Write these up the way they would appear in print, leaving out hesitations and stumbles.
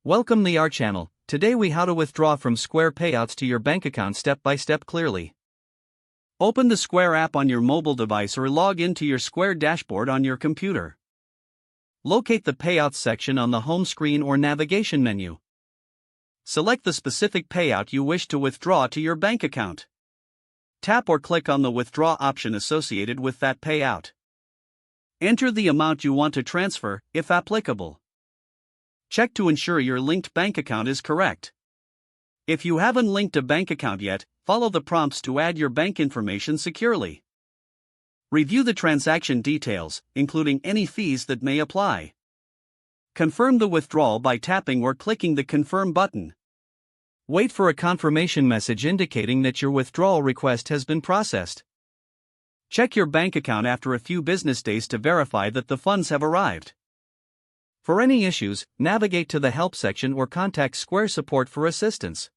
Welcome to our channel. Today we how to withdraw from Square Payouts to your bank account step by step clearly. Open the Square app on your mobile device or log into your Square dashboard on your computer. Locate the Payouts section on the home screen or navigation menu. Select the specific payout you wish to withdraw to your bank account. Tap or click on the withdraw option associated with that payout. Enter the amount you want to transfer, if applicable. Check to ensure your linked bank account is correct. If you haven't linked a bank account yet, follow the prompts to add your bank information securely. Review the transaction details, including any fees that may apply. Confirm the withdrawal by tapping or clicking the Confirm button. Wait for a confirmation message indicating that your withdrawal request has been processed. Check your bank account after a few business days to verify that the funds have arrived. For any issues, navigate to the Help section or contact Square support for assistance.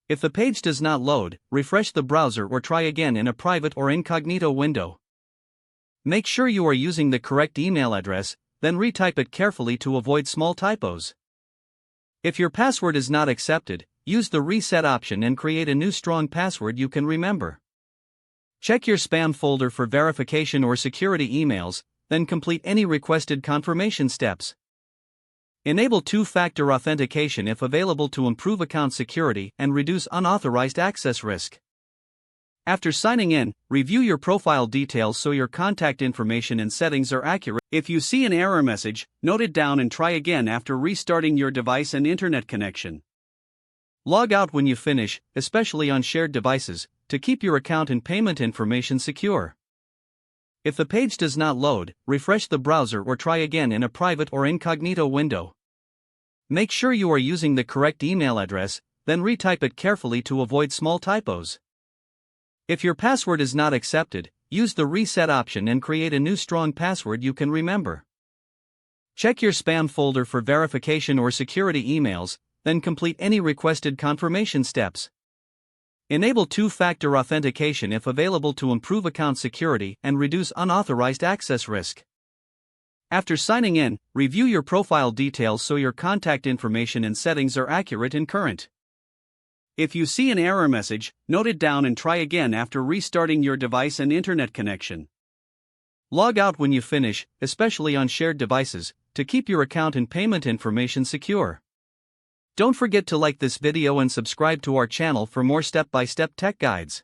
If the page does not load, refresh the browser or try again in a private or incognito window. Make sure you are using the correct email address, then retype it carefully to avoid small typos. If your password is not accepted, use the Reset option and create a new strong password you can remember. Check your spam folder for verification or security emails, then complete any requested confirmation steps. Enable two-factor authentication if available to improve account security and reduce unauthorized access risk. After signing in, review your profile details so your contact information and settings are accurate. If you see an error message, note it down and try again after restarting your device and internet connection. Log out when you finish, especially on shared devices, to keep your account and payment information secure. If the page does not load, refresh the browser or try again in a private or incognito window. Make sure you are using the correct email address, then retype it carefully to avoid small typos. If your password is not accepted, use the Reset option and create a new strong password you can remember. Check your spam folder for verification or security emails, then complete any requested confirmation steps. Enable two-factor authentication if available to improve account security and reduce unauthorized access risk. After signing in, review your profile details so your contact information and settings are accurate and current. If you see an error message, note it down and try again after restarting your device and internet connection. Log out when you finish, especially on shared devices, to keep your account and payment information secure. Don't forget to like this video and subscribe to our channel for more step-by-step tech guides.